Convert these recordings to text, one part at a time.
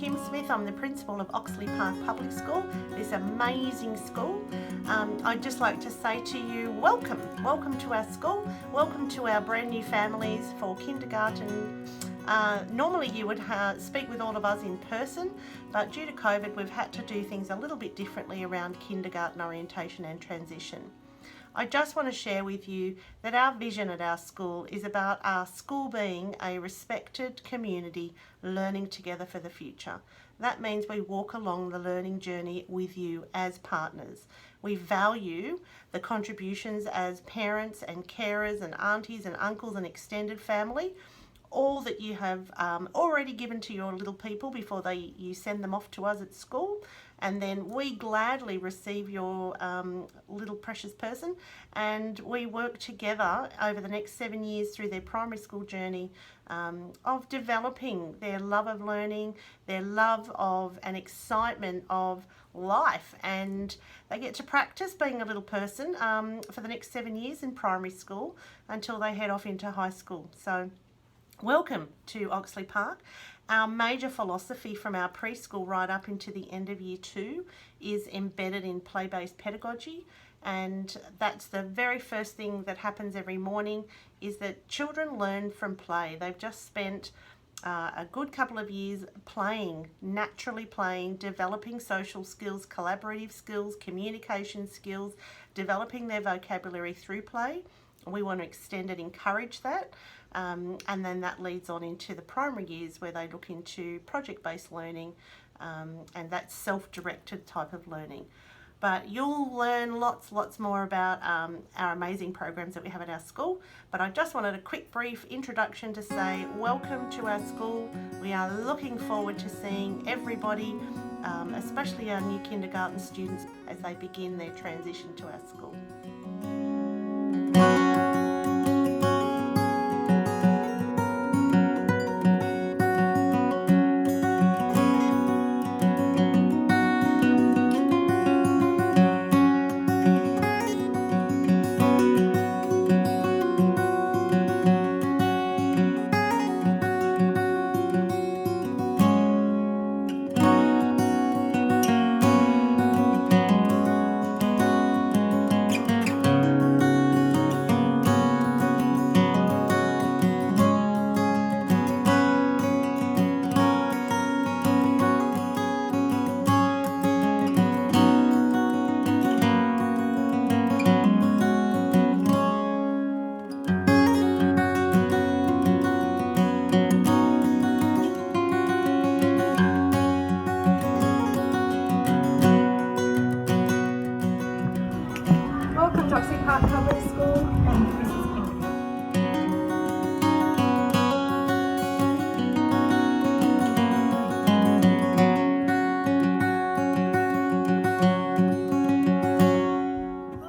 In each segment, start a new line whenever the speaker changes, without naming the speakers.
Kim Smith. I'm the principal of Oxley Park Public School, this amazing school. I'd just like to say to you, welcome to our school, welcome to our brand new families for kindergarten. Normally you would speak with all of us in person, but due to COVID we've had to do things a little bit differently around kindergarten orientation and transition. I just want to share with you that our vision at our school is about our school being a respected community learning together for the future. That means we walk along the learning journey with you as partners. We value the contributions as parents and carers and aunties and uncles and extended family, all that you have already given to your little people before you send them off to us at school. And then we gladly receive your little precious person, and we work together over the next 7 years through their primary school journey of developing their love of learning, their love of and excitement of life, and they get to practice being a little person for the next 7 years in primary school until they head off into high school. So welcome to Oxley Park. Our major philosophy from our preschool right up into the end of year 2 is embedded in play-based pedagogy, and that's the very first thing that happens every morning, is that children learn from play. They've just spent a good couple of years playing, naturally playing, developing social skills, collaborative skills, communication skills, developing their vocabulary through play. We want to extend and encourage that. And then that leads on into the primary years where they look into project-based learning, and that's self-directed type of learning. But you'll learn lots more about our amazing programs that we have at our school. But I just wanted a quick brief introduction to say welcome to our school. We are looking forward to seeing everybody, especially our new kindergarten students, as they begin their transition to our school.
Welcome to Oxley Park Public School, and this is Canteen.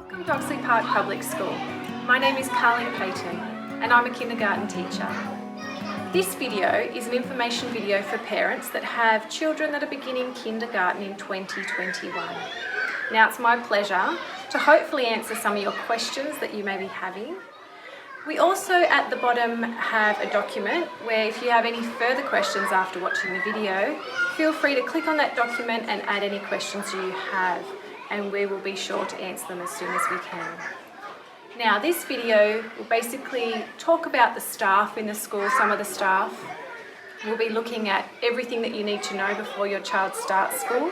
Welcome to Oxley Park Public School. My name is Carleen Payton, and I'm a kindergarten teacher. This video is an information video for parents that have children that are beginning kindergarten in 2021. Now it's my pleasure to hopefully answer some of your questions that you may be having. We also at the bottom have a document where if you have any further questions after watching the video, feel free to click on that document and add any questions you have, and we will be sure to answer them as soon as we can. Now this video will basically talk about the staff in the school, some of the staff. We'll be looking at everything that you need to know before your child starts school.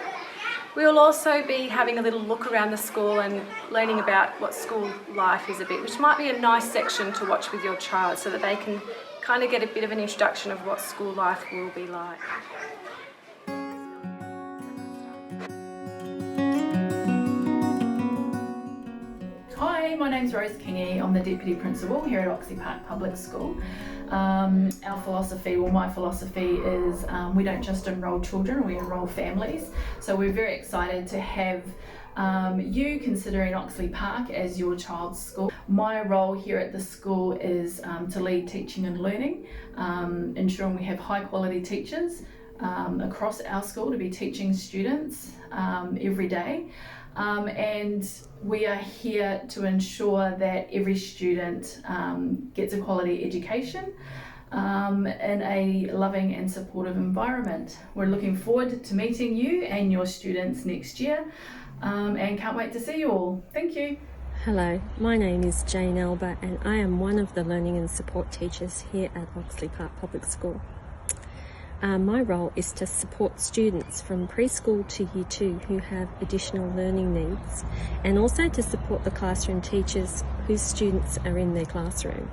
We'll also be having a little look around the school and learning about what school life is a bit, which might be a nice section to watch with your child so that they can kind of get a bit of an introduction of what school life will be like.
Hi, my name's Rose Kingy. I'm the Deputy Principal here at Oxley Park Public School. Our philosophy, well my philosophy is we don't just enrol children, we enrol families. So we're very excited to have you considering Oxley Park as your child's school. My role here at the school is to lead teaching and learning, ensuring we have high quality teachers across our school to be teaching students every day. And we are here to ensure that every student gets a quality education. in a loving and supportive environment. We're looking forward to meeting you and your students next year, and can't wait to see you all. Thank you.
Hello, my name is Jane Elba and I am one of the Learning and Support teachers here at Oxley Park Public School. My role is to support students from preschool to Year 2 who have additional learning needs, and also to support the classroom teachers whose students are in their classroom.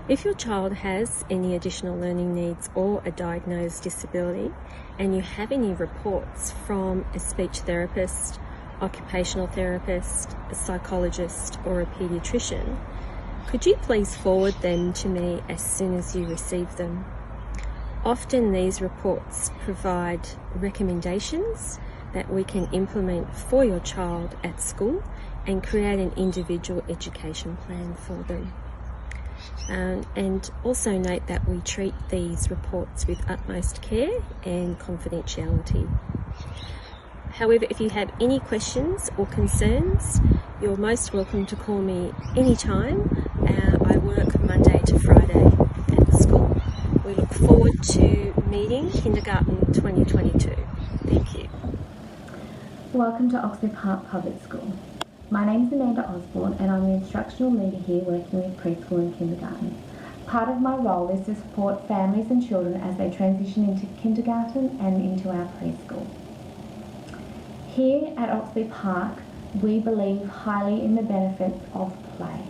If your child has any additional learning needs or a diagnosed disability, and you have any reports from a speech therapist, occupational therapist, a psychologist or a paediatrician, could you please forward them to me as soon as you receive them? Often these reports provide recommendations that we can implement for your child at school and create an individual education plan for them. And also note that we treat these reports with utmost care and confidentiality. However, if you have any questions or concerns, you're most welcome to call me anytime. I work Monday to Friday at the school. We look forward to meeting Kindergarten 2022. Thank you.
Welcome to Oxley Park Public School. My name is Amanda Osborne and I'm the instructional leader here working with preschool and kindergarten. Part of my role is to support families and children as they transition into kindergarten and into our preschool. Here at Oxley Park, we believe highly in the benefits of play.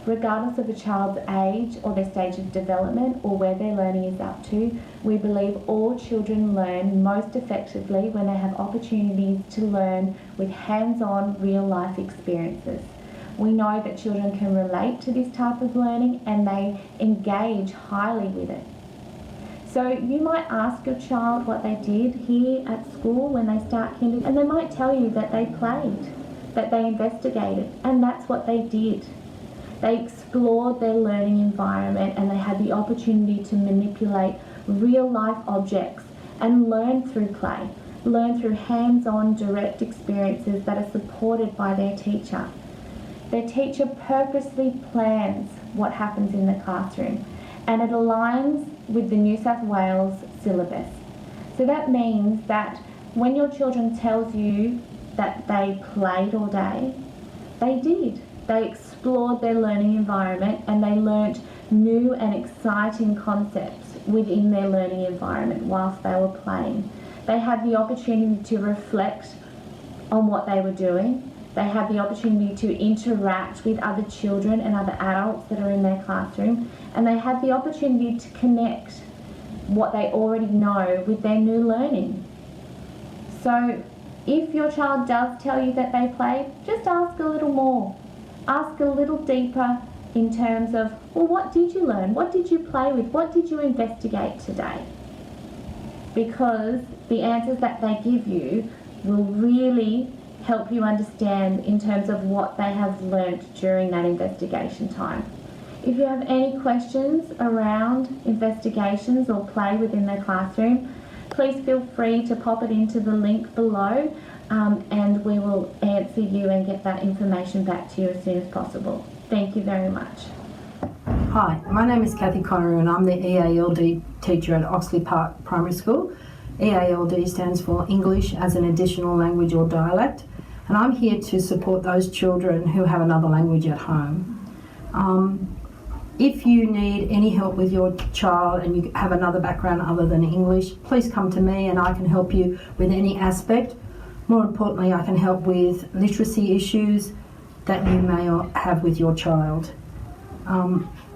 Regardless of a child's age or their stage of development or where their learning is up to, we believe all children learn most effectively when they have opportunities to learn with hands-on real-life experiences. We know that children can relate to this type of learning and they engage highly with it. So you might ask your child what they did here at school when they start kindergarten, and they might tell you that they played, that they investigated, and that's what they did. They explored their learning environment and they had the opportunity to manipulate real-life objects and learn through play, learn through hands-on direct experiences that are supported by their teacher. Their teacher purposely plans what happens in the classroom, and it aligns with the New South Wales syllabus. So that means that when your children tells you that they played all day, they did. They explored their learning environment and they learnt new and exciting concepts within their learning environment whilst they were playing. They had the opportunity to reflect on what they were doing. They had the opportunity to interact with other children and other adults that are in their classroom, and they had the opportunity to connect what they already know with their new learning. So if your child does tell you that they played, just ask a little more. Ask a little deeper in terms of, well, what did you learn? What did you play with? What did you investigate today? Because the answers that they give you will really help you understand in terms of what they have learnt during that investigation time. If you have any questions around investigations or play within their classroom, please feel free to pop it into the link below, and we will answer you and get that information back to you as soon as possible. Thank you very much.
Hi, my name is Kathy Connery and I'm the EALD teacher at Oxley Park Primary School. EALD stands for English as an Additional Language or Dialect, and I'm here to support those children who have another language at home. If you need any help with your child and you have another background other than English, please come to me and I can help you with any aspect. More importantly, I can help with literacy issues that you may have with your child.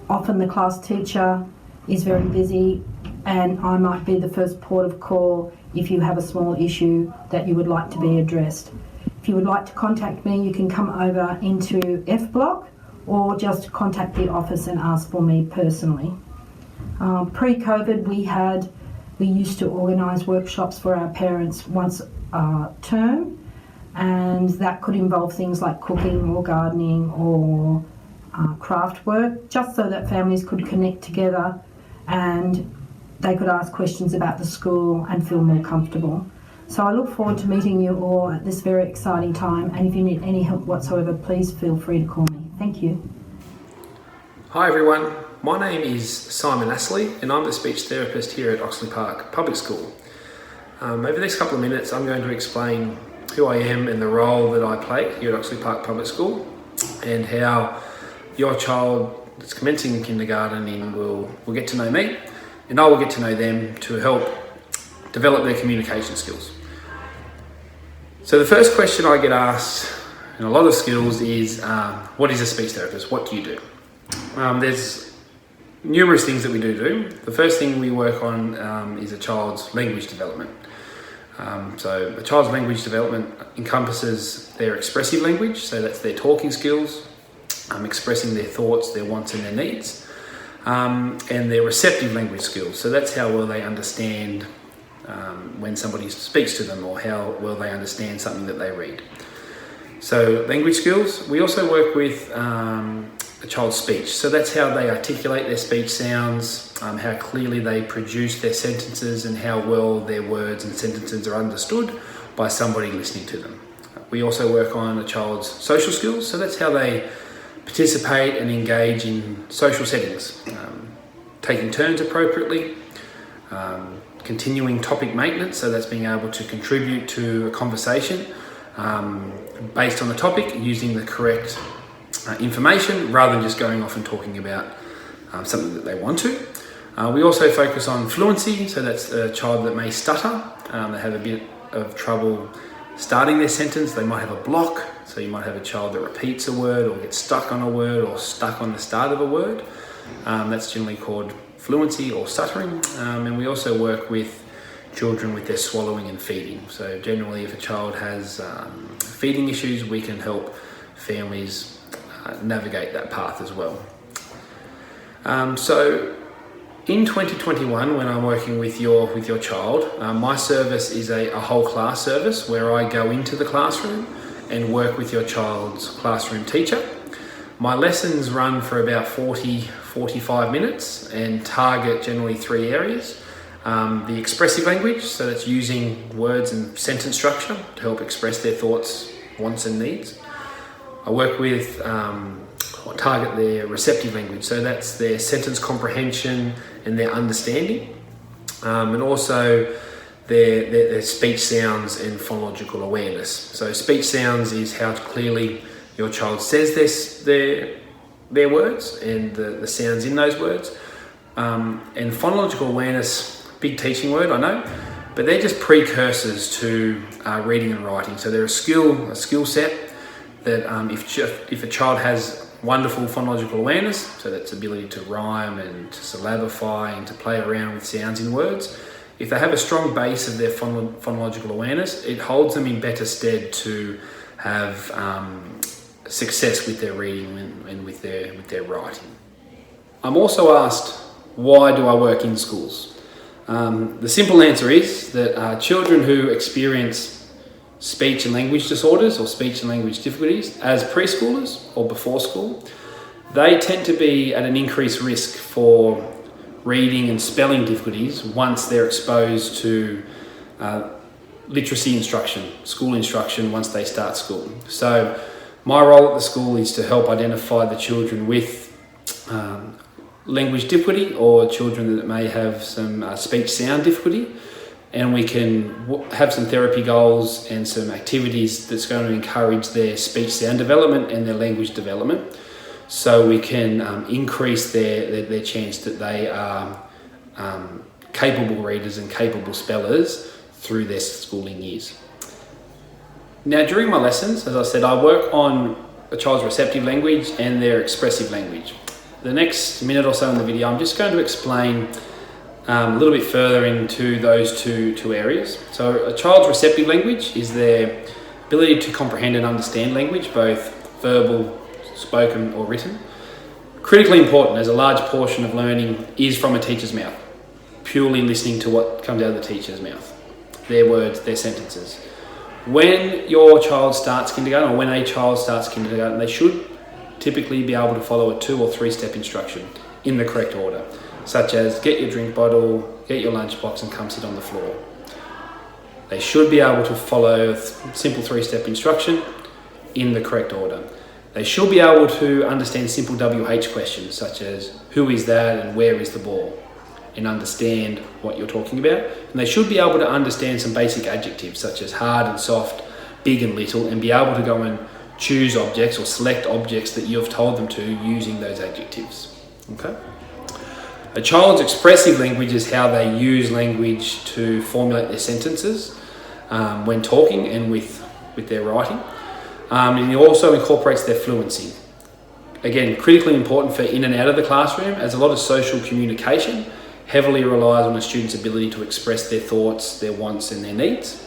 Often the class teacher is very busy and I might be the first port of call if you have a small issue that you would like to be addressed. If you would like to contact me, you can come over into F Block or just contact the office and ask for me personally. Pre-COVID, we used to organise workshops for our parents once a term, and that could involve things like cooking or gardening or craft work, just so that families could connect together and they could ask questions about the school and feel more comfortable. So I look forward to meeting you all at this very exciting time, and if you need any help whatsoever, please feel free to call me. Thank you.
Hi everyone, my name is Simon Astley and I'm the speech therapist here at Oxley Park Public School. Over the next couple of minutes I'm going to explain who I am and the role that I play here at Oxley Park Public School and how your child that's commencing kindergarten will get to know me and I will get to know them to help develop their communication skills. So the first question I get asked in a lot of schools is, what is a speech therapist? What do you do? There's numerous things that we do. The first thing we work on is a child's language development. So a child's language development encompasses their expressive language, so that's their talking skills, expressing their thoughts, their wants and their needs, and their receptive language skills, so that's how well they understand when somebody speaks to them or how well they understand something that they read. So language skills, we also work with a child's speech. So that's how they articulate their speech sounds, how clearly they produce their sentences and how well their words and sentences are understood by somebody listening to them. We also work on a child's social skills. So that's how they participate and engage in social settings, taking turns appropriately, continuing topic maintenance. So that's being able to contribute to a conversation based on the topic, using the correct information rather than just going off and talking about something that they want to. We also focus on fluency, so that's a child that may stutter, they have a bit of trouble starting their sentence, they might have a block, so you might have a child that repeats a word or gets stuck on a word or stuck on the start of a word. That's generally called fluency or stuttering, and we also work with children with their swallowing and feeding. So generally if a child has feeding issues, we can help families navigate that path as well. So in 2021, when I'm working with your child, my service is a whole class service where I go into the classroom and work with your child's classroom teacher. My lessons run for about 40-45 minutes and target generally 3 areas. The expressive language, so that's using words and sentence structure to help express their thoughts, wants and needs. I work with target their receptive language, so that's their sentence comprehension and their understanding, and also their speech sounds and phonological awareness. So speech sounds is how clearly your child says their words and the sounds in those words, and phonological awareness, big teaching word I know, but they're just precursors to reading and writing. So they're a skill set that if a child has wonderful phonological awareness, so that's ability to rhyme and to syllabify and to play around with sounds in words, if they have a strong base of their phonological awareness, it holds them in better stead to have success with their reading and with their writing. I'm also asked, why do I work in schools? The simple answer is that children who experience speech and language disorders or speech and language difficulties as preschoolers or before school, they tend to be at an increased risk for reading and spelling difficulties once they're exposed to literacy instruction, school instruction once they start school. So my role at the school is to help identify the children with language difficulty or children that may have some speech sound difficulty, and we can have some therapy goals and some activities that's going to encourage their speech sound development and their language development, so we can increase their chance that they are capable readers and capable spellers through their schooling years. Now during my lessons, as I said, I work on a child's receptive language and their expressive language. The next minute or so in the video, I'm just going to explain a little bit further into those two areas. So a child's receptive language is their ability to comprehend and understand language, both verbal, spoken or written. Critically important, as a large portion of learning is from a teacher's mouth, purely listening to what comes out of the teacher's mouth, their words, their sentences. When your child starts kindergarten, or when a child starts kindergarten, they should typically be able to follow a 2 or 3 step instruction in the correct order, such as get your drink bottle, get your lunchbox and come sit on the floor. They should be able to follow a simple 3-step instruction in the correct order. They should be able to understand simple WH questions such as who is that and where is the ball, and understand what you're talking about. And they should be able to understand some basic adjectives such as hard and soft, big and little, and be able to go and choose objects or select objects that you've told them to using those adjectives. Okay? A child's expressive language is how they use language to formulate their sentences when talking and with their writing. And it also incorporates their fluency. Again, critically important for in and out of the classroom, as a lot of social communication heavily relies on a student's ability to express their thoughts, their wants and their needs.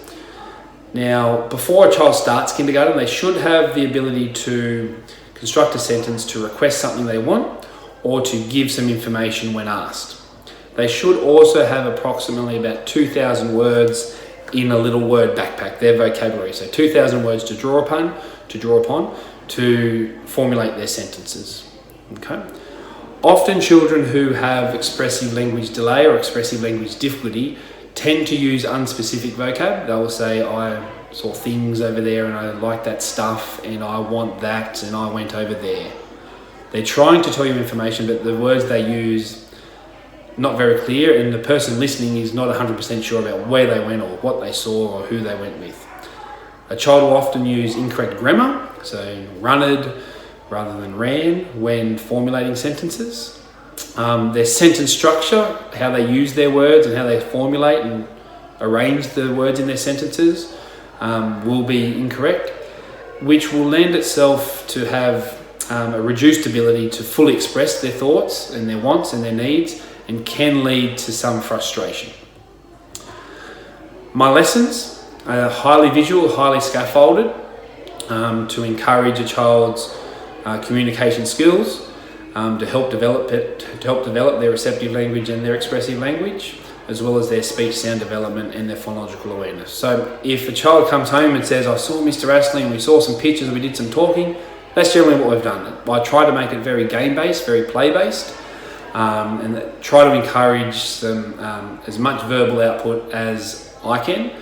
Now, before a child starts kindergarten, they should have the ability to construct a sentence to request something they want or to give some information when asked. They should also have approximately about 2,000 words in a little word backpack, their vocabulary. So 2,000 words to draw upon to formulate their sentences. Okay? Often children who have expressive language delay or expressive language difficulty tend to use unspecific vocab. They will say, I saw things over there and I like that stuff and I want that and I went over there. They're trying to tell you information, but the words they use not very clear, and the person listening is not 100% sure about where they went or what they saw or who they went with. A child will often use incorrect grammar, so runned rather than ran, when formulating sentences. Their sentence structure, how they use their words and how they formulate and arrange the words in their sentences will be incorrect, which will lend itself to have a reduced ability to fully express their thoughts and their wants and their needs, and can lead to some frustration. My lessons are highly visual, highly scaffolded to encourage a child's communication skills, to help develop their receptive language and their expressive language, as well as their speech sound development and their phonological awareness. So if a child comes home and says, I saw Mr. Astley and we saw some pictures and we did some talking, that's generally what we've done. I try to make it very game-based, very play-based, and try to encourage them as much verbal output as I can.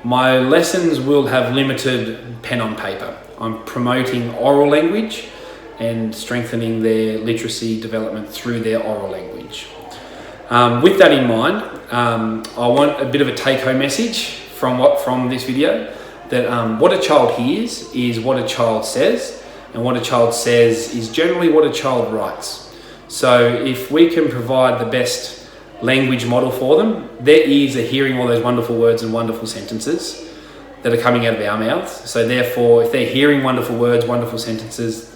My lessons will have limited pen on paper. I'm promoting oral language and strengthening their literacy development through their oral language. With that in mind, I want a bit of a take-home message from this video, that what a child hears is what a child says, and what a child says is generally what a child writes. So if we can provide the best language model for them, their ears are hearing all those wonderful words and wonderful sentences that are coming out of our mouths. So therefore, if they're hearing wonderful words, wonderful sentences,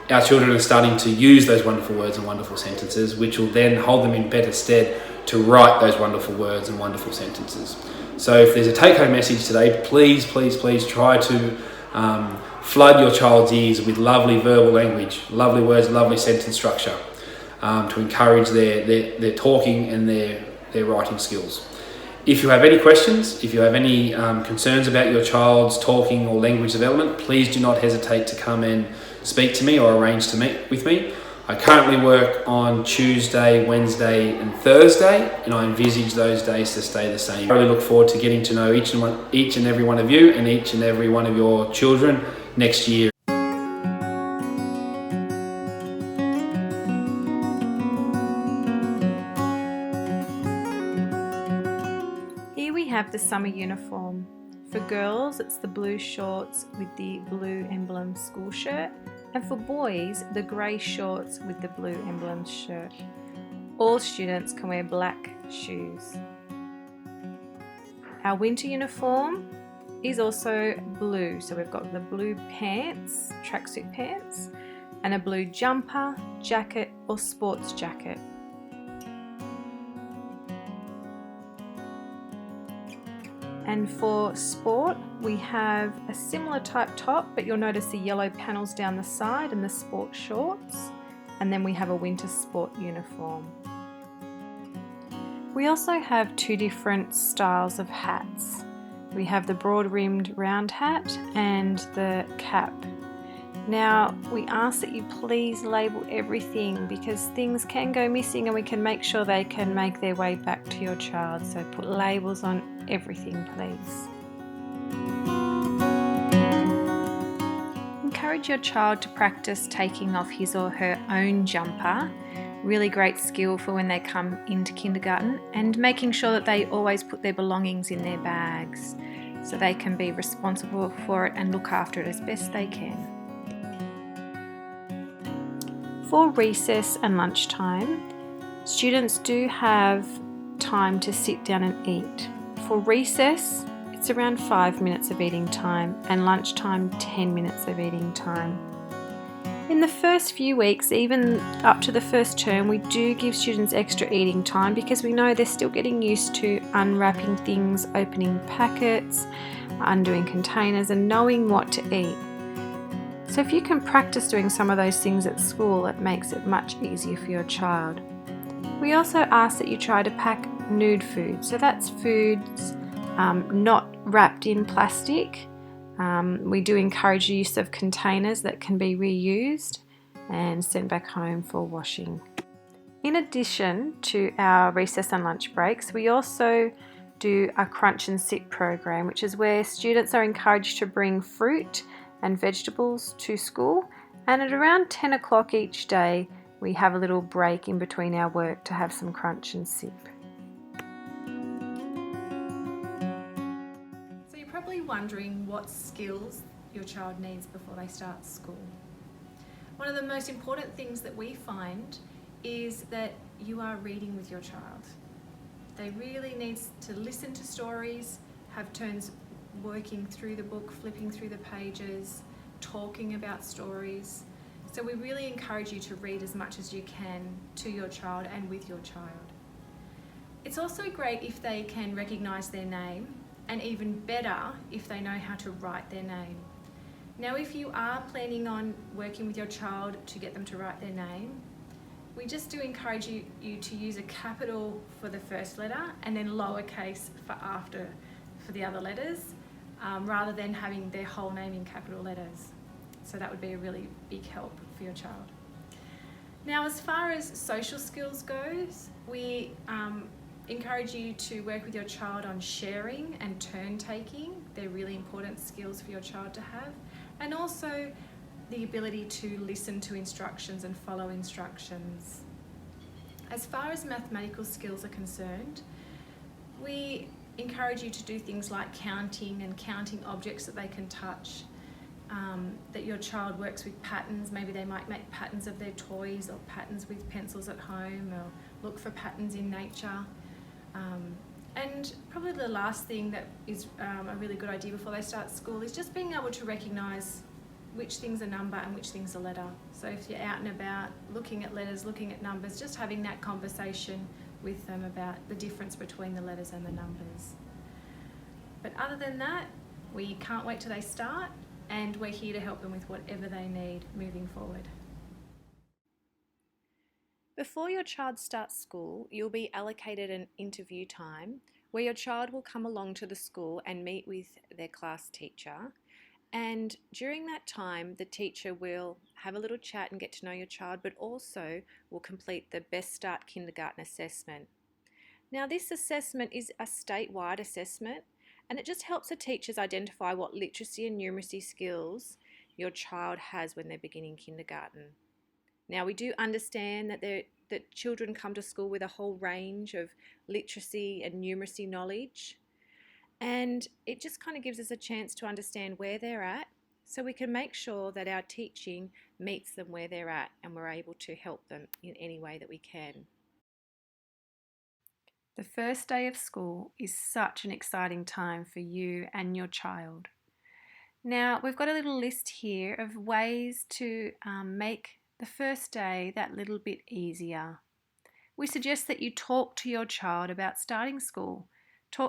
our children are starting to use those wonderful words and wonderful sentences, which will then hold them in better stead to write those wonderful words and wonderful sentences. So if there's a take-home message today, please try to flood your child's ears with lovely verbal language, lovely words, lovely sentence structure, to encourage their talking and their writing skills. If you have any questions, if you have any concerns about your child's talking or language development, please do not hesitate to come and speak to me or arrange to meet with me. I currently work on Tuesday, Wednesday and Thursday, and I envisage those days to stay the same. I really look forward to getting to know each and every one of you and each and every one of your children next year.
Here we have the summer uniform. For girls, it's the blue shorts with the blue emblem school shirt, and for boys, the grey shorts with the blue emblem shirt. All students can wear black shoes. Our winter uniform is also blue, so we've got the blue pants, tracksuit pants, and a blue jumper, jacket or sports jacket. And for sport, we have a similar type top, but you'll notice the yellow panels down the side and the sport shorts. And then we have a winter sport uniform. We also have two different styles of hats. We have the broad-rimmed round hat and the cap. Now, we ask that you please label everything, because things can go missing and we can make sure they can make their way back to your child. So put labels on everything, please. encourage your child to practice taking off his or her own jumper. Really great skill for when they come into kindergarten, and making sure that they always put their belongings in their bags so they can be responsible for it and look after it as best they can. For recess and lunchtime, students do have time to sit down and eat. For recess, it's around 5 minutes of eating time, and lunchtime 10 minutes of eating time. In the first few weeks, even up to the first term, we do give students extra eating time because we know they're still getting used to unwrapping things, opening packets, undoing containers, and knowing what to eat. So if you can practice doing some of those things at school, it makes it much easier for your child. We also ask that you try to pack nude food. So that's foods not wrapped in plastic. We do encourage the use of containers that can be reused and sent back home for washing. In addition to our recess and lunch breaks, we also do a crunch and sit program, which is where students are encouraged to bring fruit and vegetables to school, and at around 10 o'clock each day we have a little break in between our work to have some crunch and sip. So you're probably wondering what skills your child needs before they start school. One of the most important things that we find is that you are reading with your child. They really need to listen to stories, have turns working through the book, flipping through the pages, talking about stories. So we really encourage you to read as much as you can to your child and with your child. It's also great if they can recognise their name, and even better if they know how to write their name. Now, if you are planning on working with your child to get them to write their name, we just do encourage you to use a capital for the first letter and then lowercase for the other letters, rather than having their whole name in capital letters. So that would be a really big help for your child. Now, as far as social skills goes, we encourage you to work with your child on sharing and turn taking. They're really important skills for your child to have. And also the ability to listen to instructions and follow instructions. As far as mathematical skills are concerned, we encourage you to do things like counting and counting objects that they can touch, that your child works with patterns. Maybe they might make patterns of their toys or patterns with pencils at home, or look for patterns in nature. And probably the last thing that is a really good idea before they start school is just being able to recognise which thing's a number and which thing's a letter. So if you're out and about looking at letters, looking at numbers, just having that conversation with them about the difference between the letters and the numbers. But other than that, we can't wait till they start, and we're here to help them with whatever they need moving forward. Before your child starts school, you'll be allocated an interview time where your child will come along to the school and meet with their class teacher. And during that time, the teacher will have a little chat and get to know your child, but also will complete the Best Start Kindergarten assessment. Now, this assessment is a statewide assessment, and it just helps the teachers identify what literacy and numeracy skills your child has when they're beginning kindergarten. Now, we do understand that children come to school with a whole range of literacy and numeracy knowledge, and it just kind of gives us a chance to understand where they're at, so we can make sure that our teaching meets them where they're at and we're able to help them in any way that we can. The first day of school is such an exciting time for you and your child. Now, we've got a little list here of ways to make the first day that little bit easier. We suggest that you talk to your child about starting school.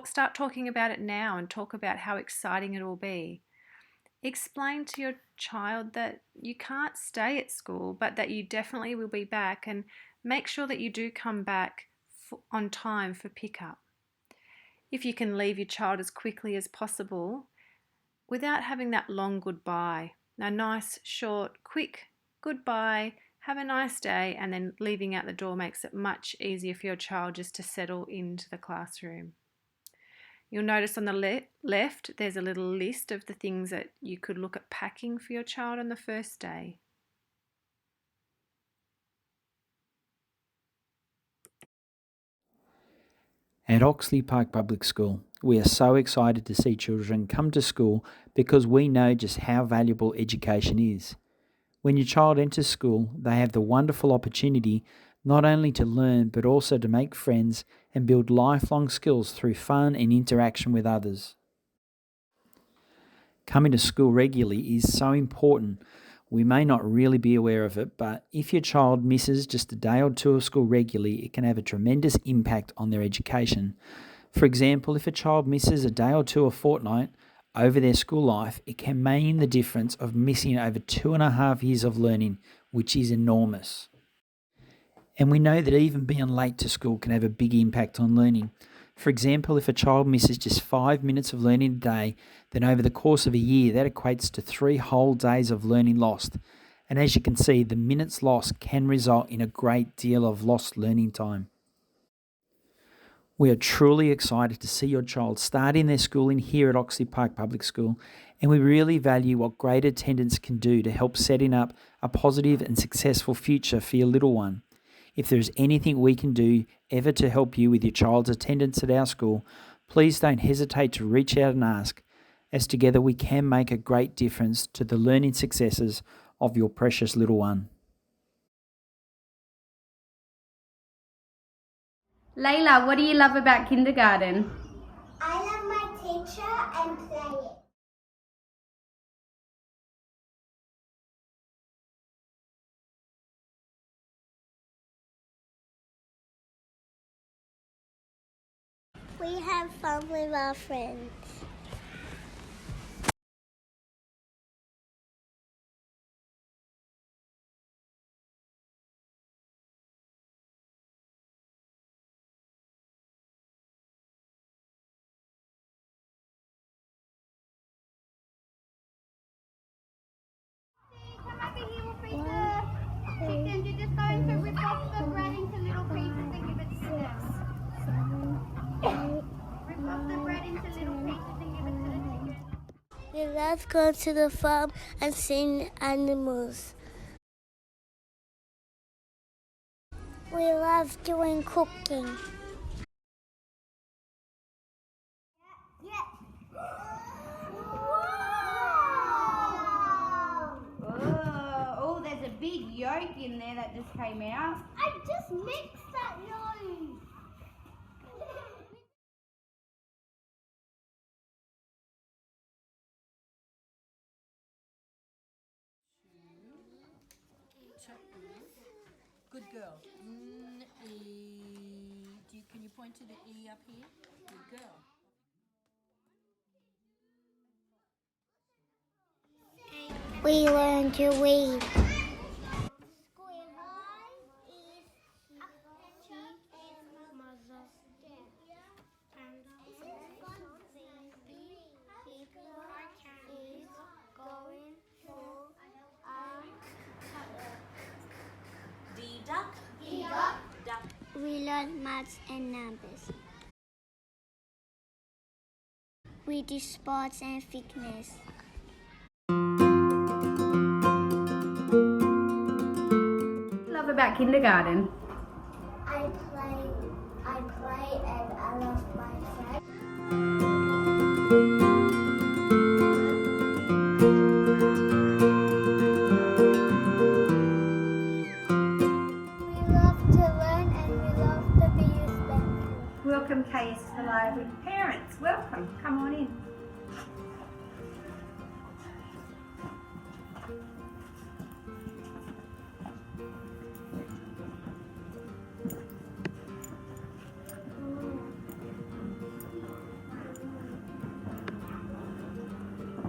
Start talking about it now and talk about how exciting it will be. Explain to your child that you can't stay at school, but that you definitely will be back, and make sure that you do come back on time for pickup. If you can leave your child as quickly as possible without having that long goodbye. A nice, short, quick goodbye, have a nice day, and then leaving out the door makes it much easier for your child just to settle into the classroom. You'll notice on the left there's a little list of the things that you could look at packing for your child on the first day.
At Oxley Park Public School, we are so excited to see children come to school because we know just how valuable education is. When your child enters school, they have the wonderful opportunity not only to learn but also to make friends and build lifelong skills through fun and interaction with others. Coming to school regularly is so important. We may not really be aware of it, but if your child misses just a day or two of school regularly, it can have a tremendous impact on their education. For example, if a child misses a day or two a fortnight over their school life, it can mean the difference of missing over 2.5 years of learning, which is enormous. And we know that even being late to school can have a big impact on learning. For example, if a child misses just 5 minutes of learning a day, then over the course of a year, that equates to 3 whole days of learning lost. And as you can see, the minutes lost can result in a great deal of lost learning time. We are truly excited to see your child starting their schooling here at Oxley Park Public School, and we really value what great attendance can do to help setting up a positive and successful future for your little one. If there is anything we can do ever to help you with your child's attendance at our school, please don't hesitate to reach out and ask, as together we can make a great difference to the learning successes of your precious little one.
Layla, what do you love about kindergarten?
I love my teacher and playing. We have fun with our friends. Chicken, you're just going to rip off the bread into little pieces and give it to them. Rip off the bread into little pieces and give it to the chicken. We love going to the farm and seeing animals. We love doing cooking.
Oh, there's a big yolk in there that just came out.
I just mixed that noise.
Good girl. Can you point to the E up here? Good girl.
We learn to read. We learn maths and numbers. We do sports and fitness.
Love about kindergarten?
I play and I love my friends. We love to learn and we love to be respectful.
Welcome, Case, to the library. Parents, welcome. Come on in.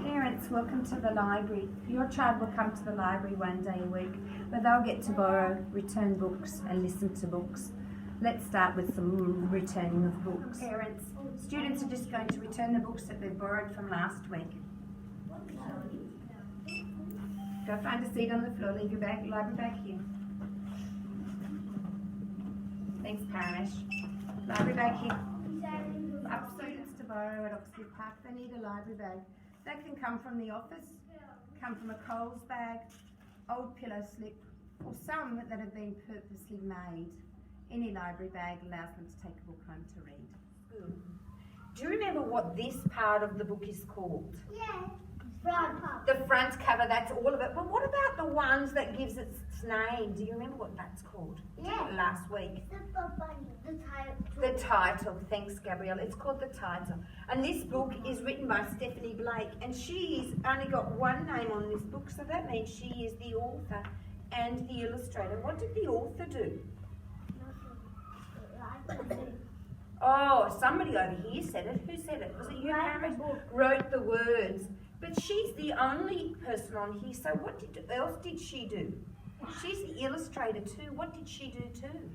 Parents, welcome to the library. Your child will come to the library one day a week where they'll get to borrow, return books and listen to books. Let's start with some returning of books. Parents, students are just going to return the books that they borrowed from last week. Go find a seat on the floor, leave your library bag here. Thanks, Paramish. Library bag here. Up students to borrow at Oxley Park, they need a library bag. That can come from the office, come from a Coles bag, old pillow slip, or some that have been purposely made. Any library bag allows them to take a book home to read.
Good. Do you remember what this part of the book is called?
Yeah. Front cover.
The front cover, that's all of it. But what about the ones that gives its name? Do you remember what that's called?
Yeah.
Last week.
The title.
The title. Thanks, Gabrielle. It's called The Title. And this book is written by Stephanie Blake, and she's only got one name on this book, so that means she is the author and the illustrator. What did the author do? Oh, somebody over here said it. Who said it? Was it you, Cameron? Wrote the words. But she's the only person on here, so what else did she do? She's the illustrator too. What did she do too?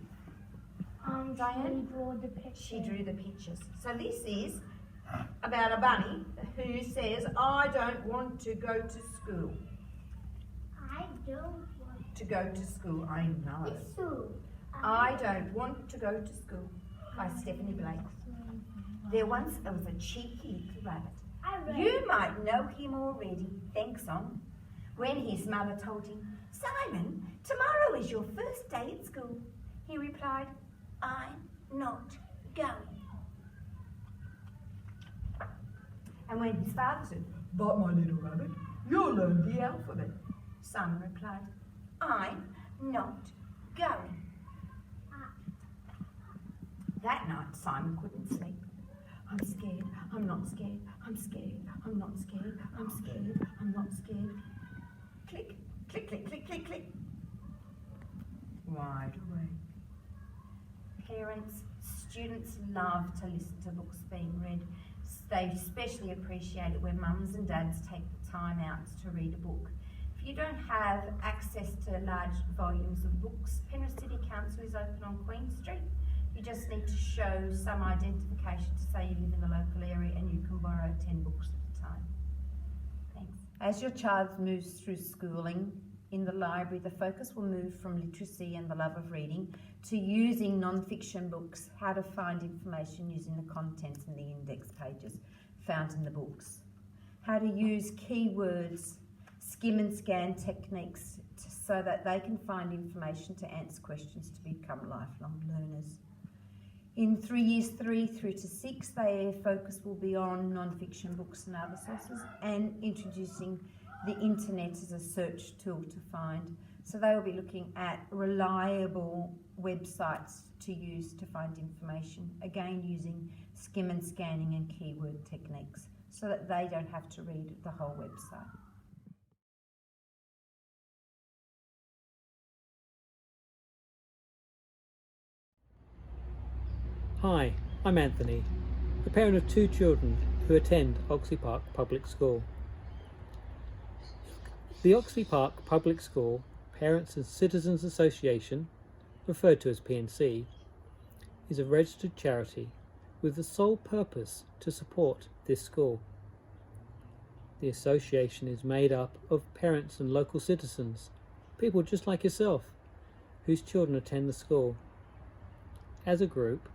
Diane? She drew the pictures. So this is about a bunny who says, I don't want to go to school.
I don't want
To go to school, I know.
to school.
I don't want to go to school, by Stephanie Blake. There once was a cheeky little rabbit. You might know him already, thanks on. When his mother told him, Simon, tomorrow is your first day at school, he replied, I'm not going. And when his father said, but my little rabbit, you'll learn the alphabet, Simon replied, I'm not going. That night, Simon couldn't sleep. I'm scared, I'm not scared, I'm scared, I'm not scared, I'm scared, I'm not scared. Click, click, click, click, click, click. Wide awake. Parents, students love to listen to books being read. They especially appreciate it when mums and dads take the time out to read a book. If you don't have access to large volumes of books, Penrith City Council is open on Queen Street. You just need to show some identification to say you live in the local area, and you can borrow 10 books at a time. Thanks. As your child moves through schooling in the library, the focus will move from literacy and the love of reading to using non-fiction books, how to find information using the contents and the index pages found in the books, how to use keywords, skim and scan techniques so that they can find information to answer questions to become lifelong learners. In years 3 through to 6, their focus will be on non-fiction books and other sources, and introducing the internet as a search tool to find. So they will be looking at reliable websites to use to find information, again using skim and scanning and keyword techniques, so that they don't have to read the whole website.
Hi, I'm Anthony, a parent of 2 children who attend Oxley Park Public School. The Oxley Park Public School Parents and Citizens Association, referred to as PNC, is a registered charity with the sole purpose to support this school. The association is made up of parents and local citizens, people just like yourself, whose children attend the school. As a group,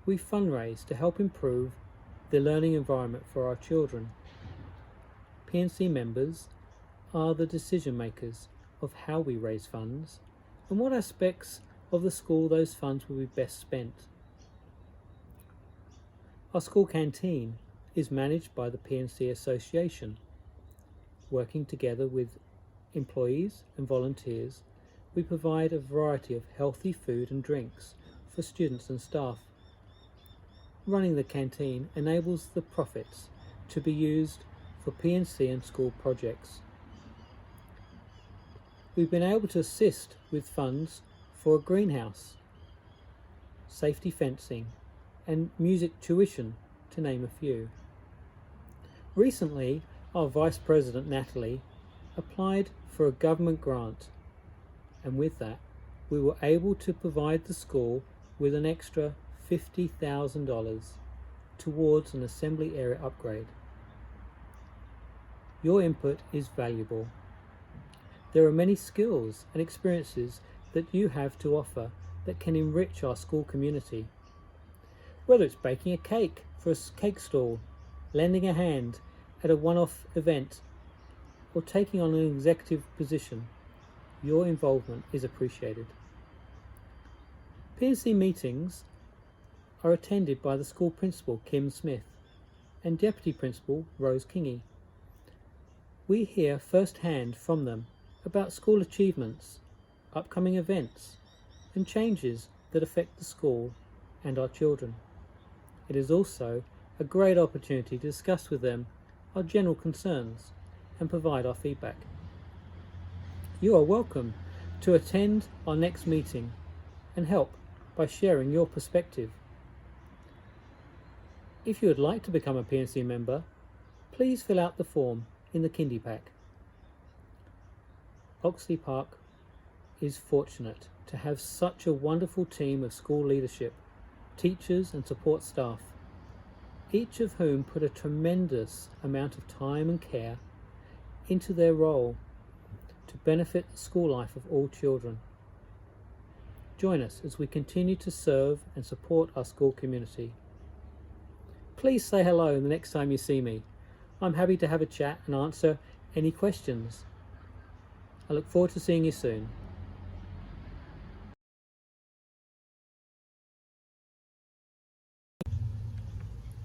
we fundraise to help improve the learning environment for our children. PNC members are the decision makers of how we raise funds and what aspects of the school those funds will be best spent. Our school canteen is managed by the PNC Association. Working together with employees and volunteers, we provide a variety of healthy food and drinks for students and staff. Running the canteen enables the profits to be used for PNC and school projects. We've been able to assist with funds for a greenhouse, safety fencing, and music tuition, to name a few. Recently, our Vice President Natalie applied for a government grant, and with that, we were able to provide the school with an extra $50,000 towards an assembly area upgrade. Your input is valuable. There are many skills and experiences that you have to offer that can enrich our school community. Whether it's baking a cake for a cake stall, lending a hand at a one-off event, or taking on an executive position, your involvement is appreciated. P&C meetings are attended by the school principal, Kim Smith, and Deputy Principal, Rose Kingy. We hear firsthand from them about school achievements, upcoming events, and changes that affect the school and our children. It is also a great opportunity to discuss with them our general concerns and provide our feedback. You are welcome to attend our next meeting and help by sharing your perspective. If you would like to become a P&C member, please fill out the form in the Kindy Pack. Oxley Park is fortunate to have such a wonderful team of school leadership, teachers and support staff, each of whom put a tremendous amount of time and care into their role to benefit the school life of all children. Join us as we continue to serve and support our school community. Please say hello the next time you see me. I'm happy to have a chat and answer any questions. I look forward to seeing you soon.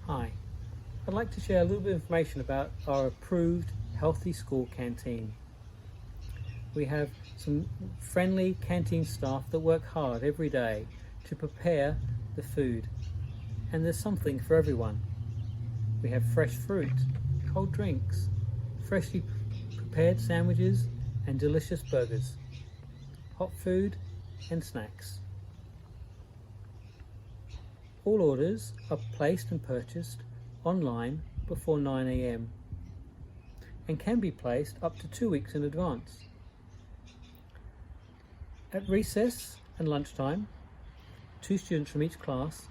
Hi, I'd like to share a little bit of information about our approved healthy school canteen. We have some friendly canteen staff that work hard every day to prepare the food, and there's something for everyone. We have fresh fruit, cold drinks, freshly prepared sandwiches and delicious burgers, hot food and snacks. All orders are placed and purchased online before 9 AM and can be placed up to 2 weeks in advance. At recess and lunchtime, 2 students from each class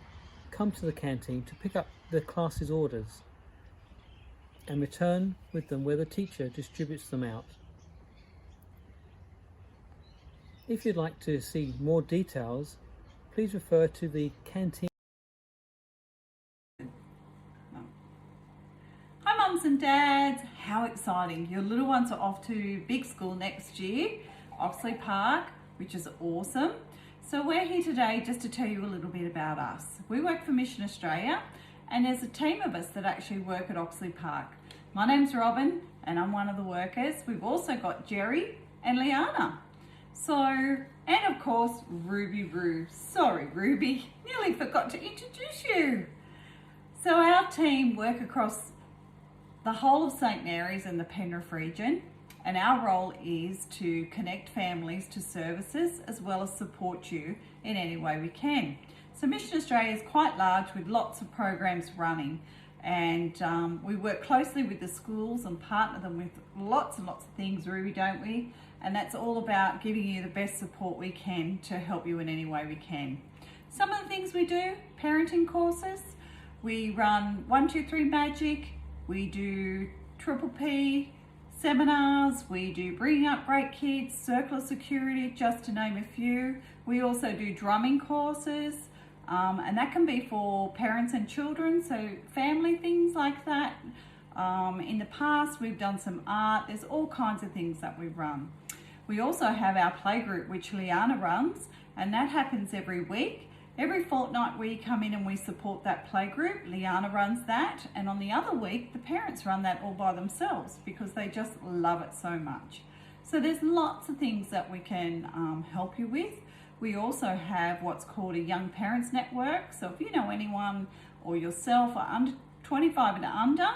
come to the canteen to pick up the class's orders and return with them where the teacher distributes them out. If you'd like to see more details, please refer to the canteen.
Hi mums and dads, how exciting. Your little ones are off to big school next year, Oxley Park, which is awesome. So we're here today just to tell you a little bit about us. We work for Mission Australia and there's a team of us that actually work at Oxley Park. My name's Robin and I'm one of the workers. We've also got Jerry and Liana. And of course, Ruby Roo. Sorry, Ruby, nearly forgot to introduce you. So our team work across the whole of St Mary's and the Penrith region, and our role is to connect families to services as well as support you in any way we can. So Mission Australia is quite large with lots of programs running, and we work closely with the schools and partner them with lots and lots of things, Ruby, don't we? And that's all about giving you the best support we can to help you in any way we can. Some of the things we do, parenting courses, we run 1, 2, 3 Magic, we do Triple P seminars, we do Bringing Up Great Kids, Circle of Security, just to name a few. We also do drumming courses, and that can be for parents and children, so family things like that. In the past, we've done some art. There's all kinds of things that we run. We also have our playgroup, which Liana runs, and that happens every week. Every fortnight we come in and we support that playgroup. Liana runs that, and on the other week, the parents run that all by themselves because they just love it so much. So there's lots of things that we can help you with. We also have what's called a Young Parents Network. So if you know anyone or yourself are under 25 and under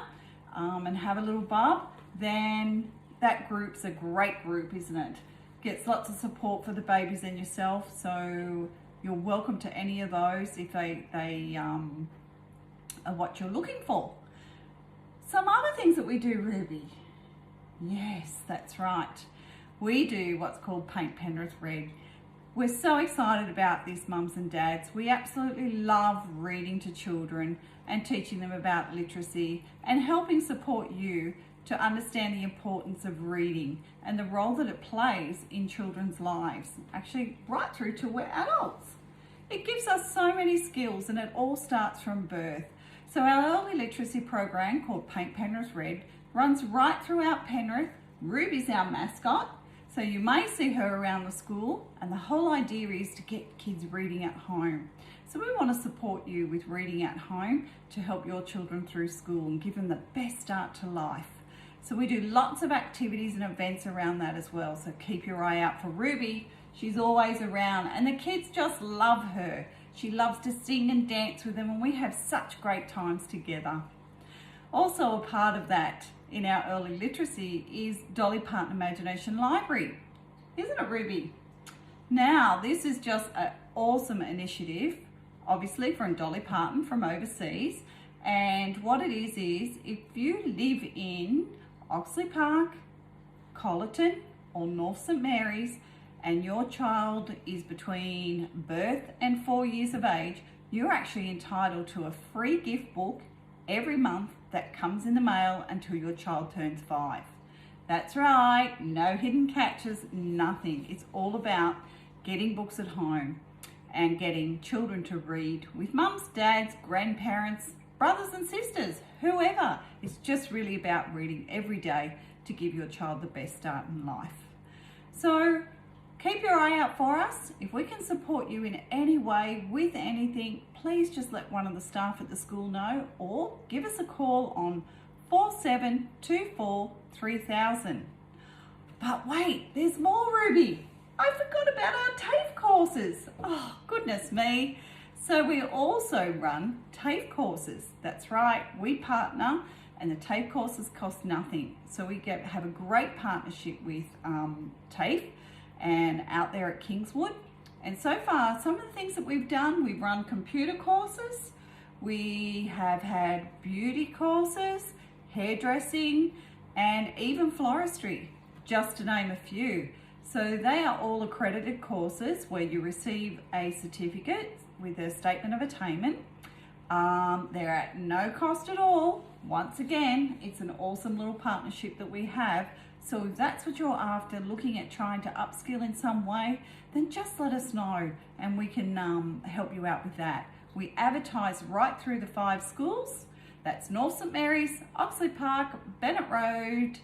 and have a little bub, then that group's a great group, isn't it? Gets lots of support for the babies and yourself. So you're welcome to any of those if they are what you're looking for. Some other things that we do, Ruby. Yes, that's right. We do what's called Paint Penrith Red. We're so excited about this, mums and dads. We absolutely love reading to children and teaching them about literacy and helping support you to understand the importance of reading and the role that it plays in children's lives, actually right through to we're adults. It gives us so many skills, and it all starts from birth. So our early literacy program, called Paint Penrith Red, runs right throughout Penrith. Ruby's our mascot, so you may see her around the school, and the whole idea is to get kids reading at home. So we want to support you with reading at home to help your children through school and give them the best start to life. So we do lots of activities and events around that as well, so keep your eye out for Ruby. She's always around, and the kids just love her. She loves to sing and dance with them, and we have such great times together. Also a part of that in our early literacy is Dolly Parton Imagination Library. Isn't it, Ruby? Now, this is just an awesome initiative, obviously from Dolly Parton from overseas. And what it is if you live in Oxley Park, Colleton or North St Mary's, and your child is between birth and 4 years of age, you're actually entitled to a free gift book every month that comes in the mail until your child turns 5. That's right, no hidden catches, nothing. It's all about getting books at home and getting children to read with mums, dads, grandparents, brothers and sisters, whoever. It's just really about reading every day to give your child the best start in life. So keep your eye out for us. If we can support you in any way with anything, please just let one of the staff at the school know, or give us a call on 4724 3000. But wait, there's more, Ruby. I forgot about our TAFE courses. Oh, goodness me. So we also run TAFE courses. That's right, we partner, and the TAFE courses cost nothing. So we have a great partnership with TAFE and out there at Kingswood. And so far, some of the things that we've done, we've run computer courses, we have had beauty courses, hairdressing, and even floristry, just to name a few. So they are all accredited courses where you receive a certificate with a statement of attainment. They're at no cost at all. Once again, it's an awesome little partnership that we have. So if that's what you're after, looking at trying to upskill in some way, then just let us know and we can help you out with that. We advertise right through the 5 schools. That's North St Mary's, Oxley Park, Bennett Road,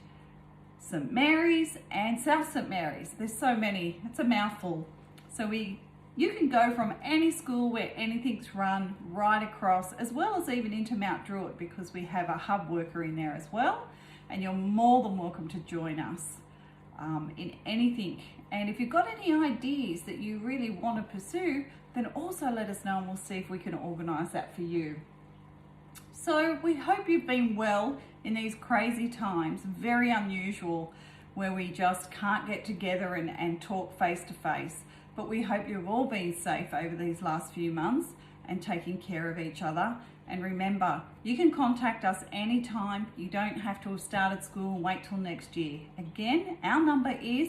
St Mary's and South St Mary's. There's so many, it's a mouthful. So you can go from any school where anything's run right across, as well as even into Mount Druitt, because we have a hub worker in there as well. And you're more than welcome to join us in anything. And if you've got any ideas that you really want to pursue, then also let us know and we'll see if we can organise that for you. So we hope you've been well in these crazy times, very unusual, where we just can't get together and talk face to face. But we hope you've all been safe over these last few months and taking care of each other. And remember, you can contact us anytime. You don't have to have started school and wait till next year. Again, our number is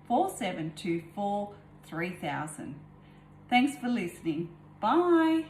4724 3000. Thanks for listening. Bye.